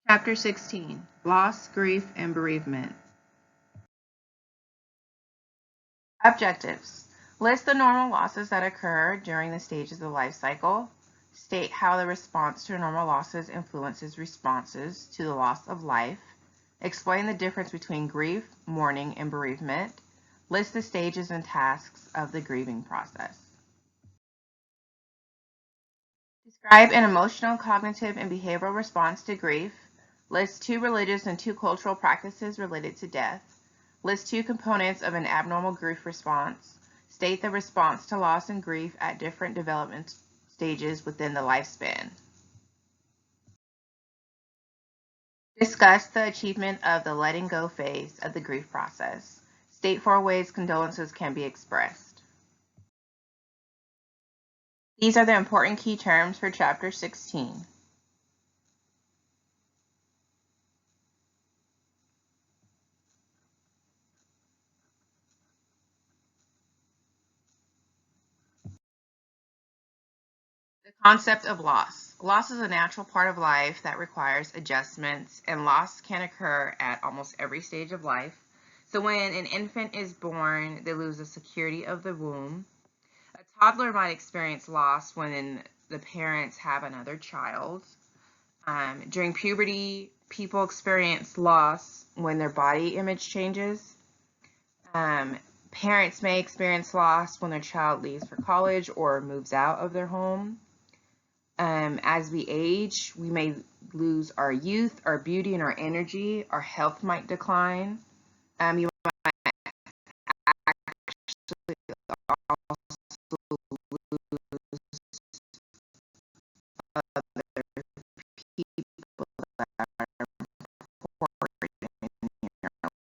Chapter 16, Loss, Grief, and Bereavement. Objectives. List the normal losses that occur during the stages of the life cycle. State how the response to normal losses influences responses to the loss of life. Explain the difference between grief, mourning, and bereavement. List the stages and tasks of the grieving process. Describe an emotional, cognitive, and behavioral response to grief. List 2 religious and 2 cultural practices related to death. List 2 components of an abnormal grief response. State the response to loss and grief at different development stages within the lifespan. Discuss the achievement of the letting go phase of the grief process. State 4 ways condolences can be expressed. These are the important key terms for Chapter 16. The concept of loss. Loss is a natural part of life that requires adjustments, and loss can occur at almost every stage of life. So when an infant is born, they lose the security of the womb. A toddler might experience loss when the parents have another child. During puberty, people experience loss when their body image changes. Parents may experience loss when their child leaves for college or moves out of their home. As we age, we may lose our youth, our beauty, and our energy. Our health might decline. You might actually also lose other people that are important in your life.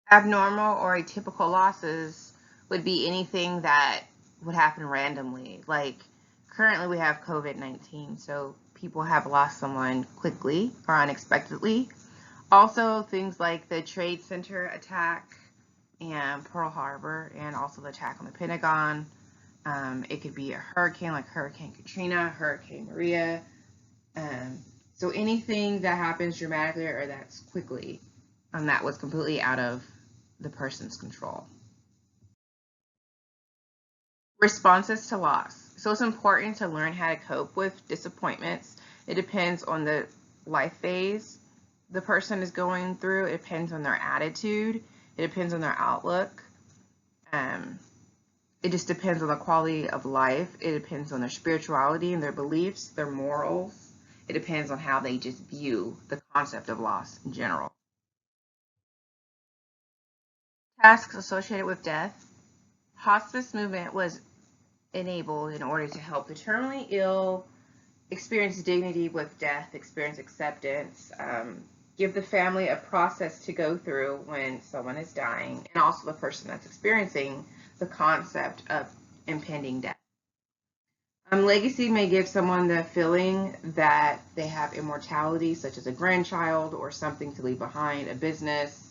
Abnormal or atypical losses would be anything that would happen randomly. Like currently we have COVID-19, so people have lost someone quickly or unexpectedly. Also things like the Trade Center attack and Pearl Harbor, and also the attack on the Pentagon. It could be a hurricane like Hurricane Katrina, Hurricane Maria. So anything that happens dramatically or that's quickly, that was completely out of the person's control. Responses to loss. So it's important to learn how to cope with disappointments. It depends on the life phase the person is going through. It depends on their attitude. It depends on their outlook. It just depends on the quality of life. It depends on their spirituality and their beliefs, their morals. It depends on how they just view the concept of loss in general. Tasks associated with death. Hospice movement was enabled in order to help the terminally ill experience dignity with death, experience acceptance, give the family a process to go through when someone is dying, and also the person that's experiencing the concept of impending death. Legacy may give someone the feeling that they have immortality, such as a grandchild or something to leave behind, a business,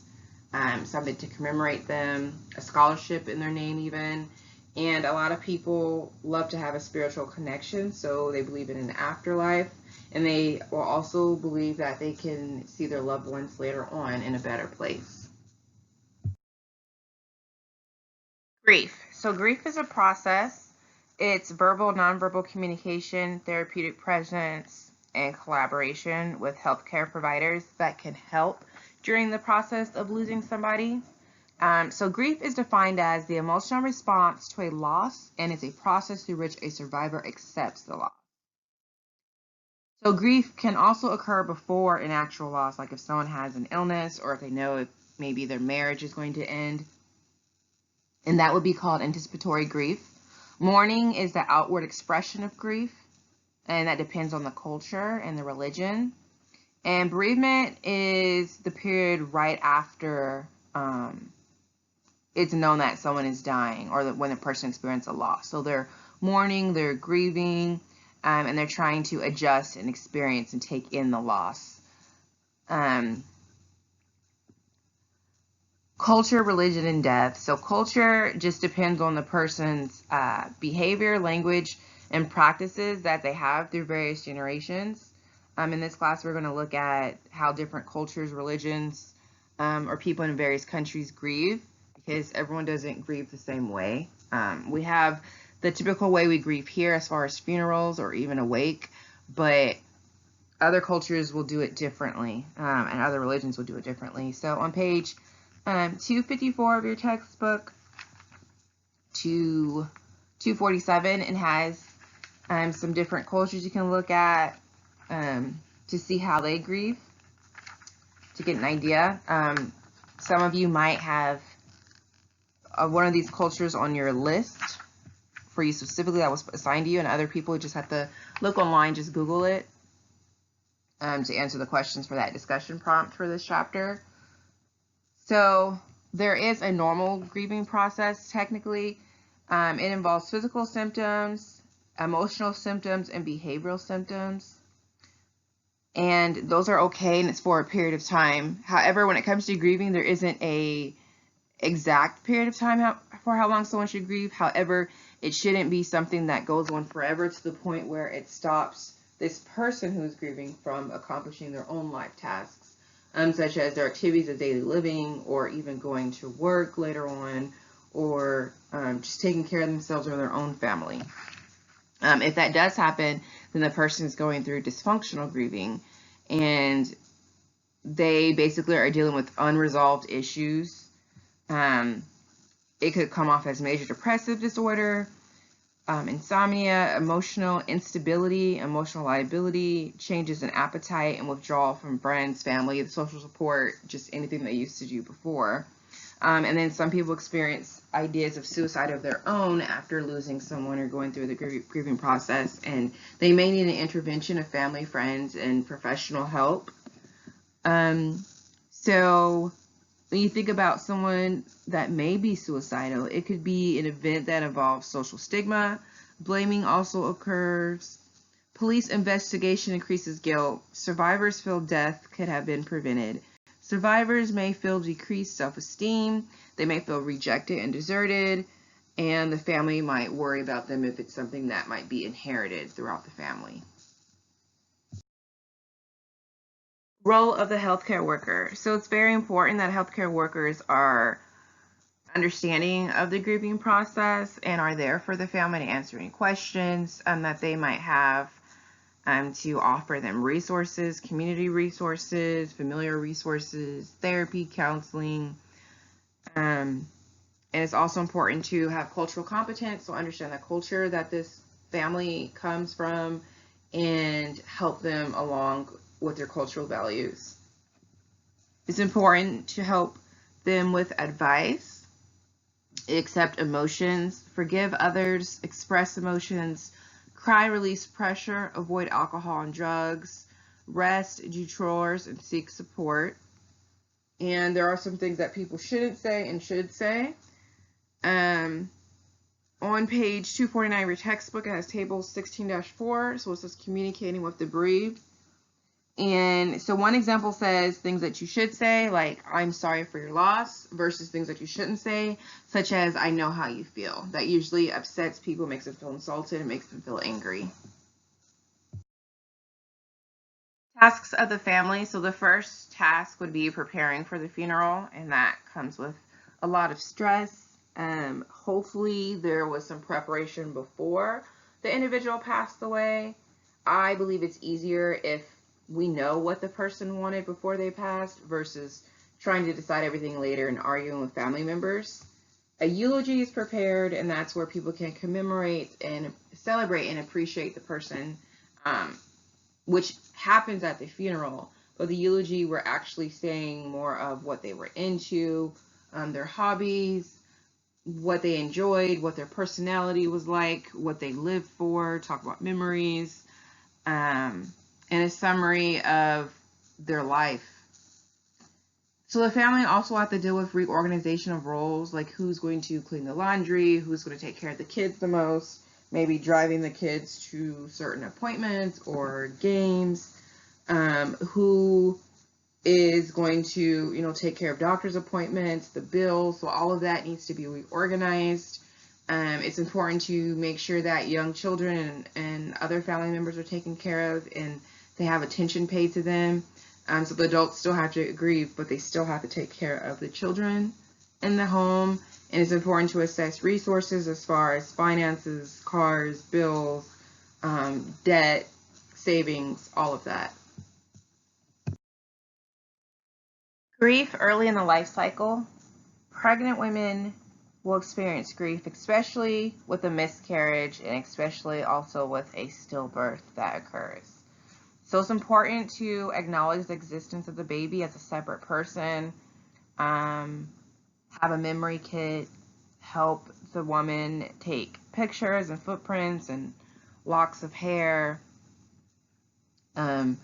something to commemorate them, a scholarship in their name even. And a lot of people love to have a spiritual connection, so they believe in an afterlife, and they will also believe that they can see their loved ones later on in a better place. Grief. So grief is a process. It's verbal, nonverbal communication, therapeutic presence, and collaboration with healthcare providers that can help during the process of losing somebody. So grief is defined as the emotional response to a loss and is a process through which a survivor accepts the loss. So grief can also occur before an actual loss, like if someone has an illness or if they know if maybe their marriage is going to end, and that would be called anticipatory grief. Mourning is the outward expression of grief, and that depends on the culture and the religion. And bereavement is the period right after it's known that someone is dying, or that when a person experiences a loss. So they're mourning, they're grieving, and they're trying to adjust and experience and take in the loss. Culture, religion, and death. So culture just depends on the person's behavior, language, and practices that they have through various generations. In this class, we're going to look at how different cultures, religions, or people in various countries grieve, because everyone doesn't grieve the same way. We have the typical way we grieve here as far as funerals or even a wake, but other cultures will do it differently, and other religions will do it differently. So on page 254 of your textbook to 247, it has some different cultures you can look at to see how they grieve, to get an idea. Some of you might have one of these cultures on your list for you specifically that was assigned to you, and other people just have to look online, just Google it to answer the questions for that discussion prompt for this chapter. So there is a normal grieving process, technically. It involves physical symptoms, emotional symptoms, and behavioral symptoms. And those are okay, and it's for a period of time. However, when it comes to grieving, there isn't a exact period of time for how long someone should grieve. However, it shouldn't be something that goes on forever to the point where it stops this person who is grieving from accomplishing their own life tasks, such as their activities of daily living, or even going to work later on, or just taking care of themselves or their own family. If that does happen, then the person is going through dysfunctional grieving, and they basically are dealing with unresolved issues. It could come off as major depressive disorder, insomnia, emotional instability, emotional liability, changes in appetite, and withdrawal from friends, family, the social support, just anything they used to do before. And then some people experience ideas of suicide of their own after losing someone or going through the grieving process, and they may need an intervention of family, friends, and professional help. So when you think about someone that may be suicidal, it could be an event that involves social stigma. Blaming also occurs. Police investigation increases guilt. Survivors feel death could have been prevented. Survivors may feel decreased self-esteem. They may feel rejected and deserted. And the family might worry about them if it's something that might be inherited throughout the family. Role of the healthcare worker. So it's very important that healthcare workers are understanding of the grieving process and are there for the family to answer any questions that they might have, to offer them resources, community resources, familiar resources, therapy, counseling. And it's also important to have cultural competence, so understand the culture that this family comes from and help them along with their cultural values. It's important to help them with advice, accept emotions, forgive others, express emotions, cry, release pressure, avoid alcohol and drugs, rest, do chores, and seek support. And there are some things that people shouldn't say and should say. On page 249 of your textbook, it has table 16-4, so it says communicating with the bereaved. And so one example says things that you should say, like, I'm sorry for your loss, versus things that you shouldn't say, such as, I know how you feel. That usually upsets people, makes them feel insulted, and makes them feel angry. Tasks of the family. So the first task would be preparing for the funeral, and that comes with a lot of stress. Hopefully there was some preparation before the individual passed away. I believe it's easier if we know what the person wanted before they passed versus trying to decide everything later and arguing with family members. A eulogy is prepared, and that's where people can commemorate and celebrate and appreciate the person, which happens at the funeral. But the eulogy, we're actually saying more of what they were into, their hobbies, what they enjoyed, what their personality was like, what they lived for, talk about memories, and a summary of their life. So the family also have to deal with reorganization of roles, like who's going to clean the laundry, who's going to take care of the kids the most, maybe driving the kids to certain appointments or games, who is going to, take care of doctor's appointments, the bills. So all of that needs to be reorganized. It's important to make sure that young children and other family members are taken care of and they have attention paid to them. So the adults still have to grieve, but they still have to take care of the children in the home. And it's important to assess resources as far as finances, cars, bills, debt, savings, all of that. Grief early in the life cycle. Pregnant women will experience grief, especially with a miscarriage and especially also with a stillbirth that occurs. So it's important to acknowledge the existence of the baby as a separate person, have a memory kit, help the woman take pictures and footprints and locks of hair. And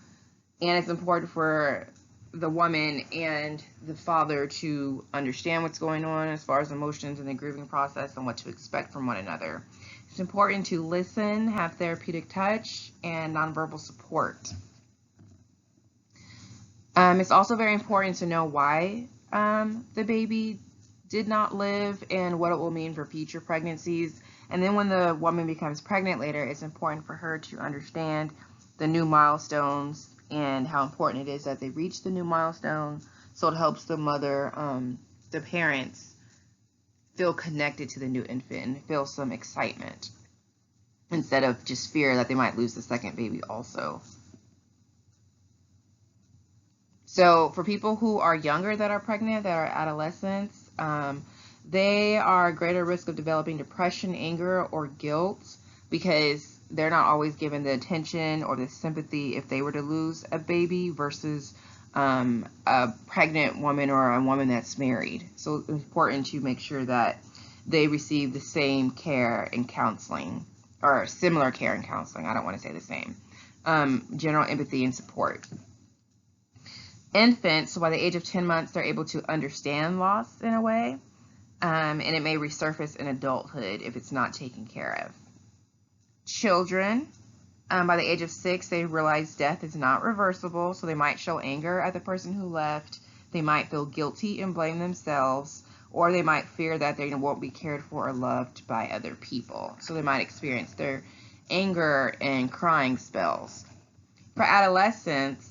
it's important for the woman and the father to understand what's going on as far as emotions and the grieving process and what to expect from one another. It's important to listen, have therapeutic touch, and nonverbal support. It's also very important to know why the baby did not live and what it will mean for future pregnancies. And then when the woman becomes pregnant later, it's important for her to understand the new milestones and how important it is that they reach the new milestone. So it helps the mother, the parents, feel connected to the new infant and feel some excitement instead of just fear that they might lose the second baby also. So for people who are younger that are pregnant, that are adolescents, they are at greater risk of developing depression, anger, or guilt because they're not always given the attention or the sympathy if they were to lose a baby versus a pregnant woman or a woman that's married. So it's important to make sure that they receive the same care and counseling, or similar care and counseling. I don't want to say the same. General empathy and support. Infants, so by the age of 10 months, they're able to understand loss in a way, and it may resurface in adulthood if it's not taken care of. Children, by the age of 6, they realize death is not reversible, so they might show anger at the person who left. They might feel guilty and blame themselves, or they might fear that they won't be cared for or loved by other people. So they might experience their anger and crying spells. For adolescents,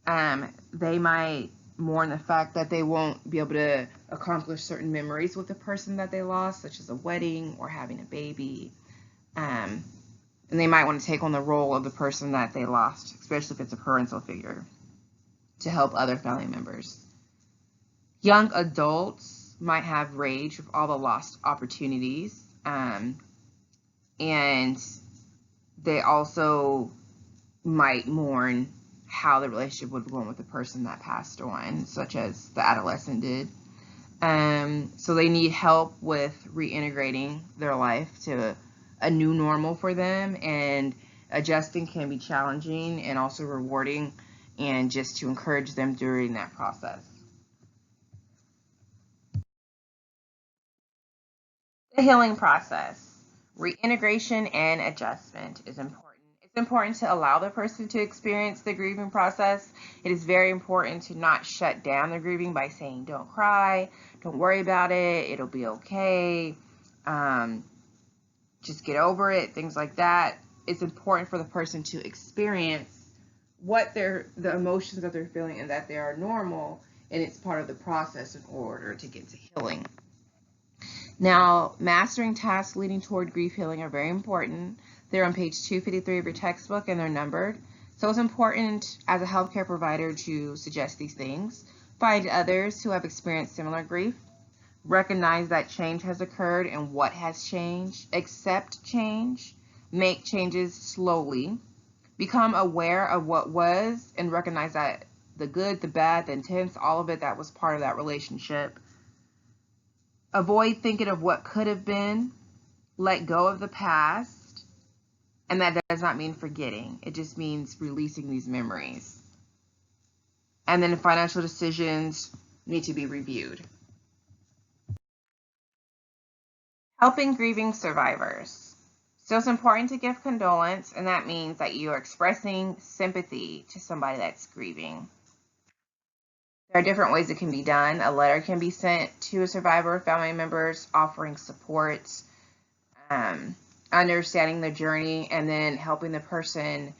they might mourn the fact that they won't be able to accomplish certain memories with the person that they lost, such as a wedding or having a baby. And they might want to take on the role of the person that they lost, especially if it's a parental figure, to help other family members. Young adults might have rage with all the lost opportunities, and they also might mourn how the relationship would go on with the person that passed on, such as the adolescent did. So they need help with reintegrating their life to a new normal for them, and adjusting can be challenging and also rewarding, and just to encourage them during that process. The healing process. Reintegration and adjustment is important. It's important to allow the person to experience the grieving process. It is very important to not shut down the grieving by saying, don't cry, don't worry about it, it'll be okay, just get over it, things like that. It's important for the person to experience the emotions that they're feeling and that they are normal, and it's part of the process in order to get to healing. Now, mastering tasks leading toward grief healing are very important. They're on page 253 of your textbook, and they're numbered. So it's important as a healthcare provider to suggest these things. Find others who have experienced similar grief. Recognize that change has occurred and what has changed. Accept change. Make changes slowly. Become aware of what was and recognize that the good, the bad, the intense, all of it that was part of that relationship. Avoid thinking of what could have been. Let go of the past. And that does not mean forgetting. It just means releasing these memories. And then financial decisions. need to be reviewed. Helping grieving survivors. So it's important to give condolence, and that means that you are expressing sympathy to somebody that's grieving. There are different ways it can be done. A letter can be sent to a survivor or family members offering support, understanding the journey, and then helping the person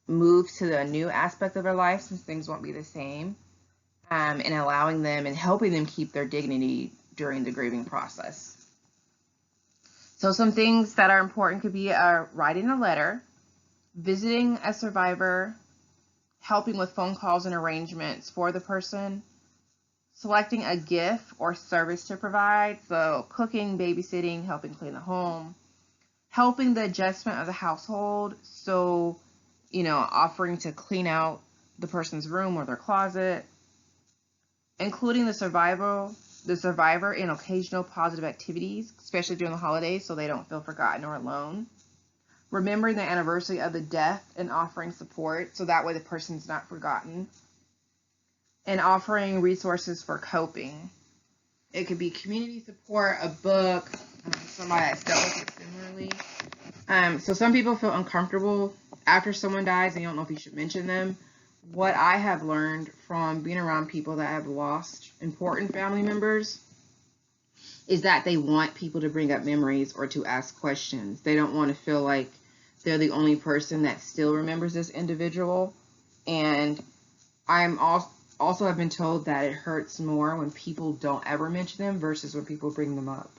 move to the new aspect of their life since things won't be the same, and allowing them and helping them keep their dignity during the grieving process. So some things that are important could be writing a letter, visiting a survivor, helping with phone calls and arrangements for the person, selecting a gift or service to provide, so cooking, babysitting, helping clean the home, helping the adjustment of the household, so, offering to clean out the person's room or their closet, including the survivor in occasional positive activities, especially during the holidays, so they don't feel forgotten or alone. Remembering the anniversary of the death and offering support, so that way the person's not forgotten. And offering resources for coping. It could be community support, a book, somebody that's dealt with it similarly. So some people feel uncomfortable after someone dies and you don't know if you should mention them. What I have learned from being around people that have lost important family members is that they want people to bring up memories or to ask questions. They don't want to feel like they're the only person that still remembers this individual. And I'm also have been told that it hurts more when people don't ever mention them versus when people bring them up.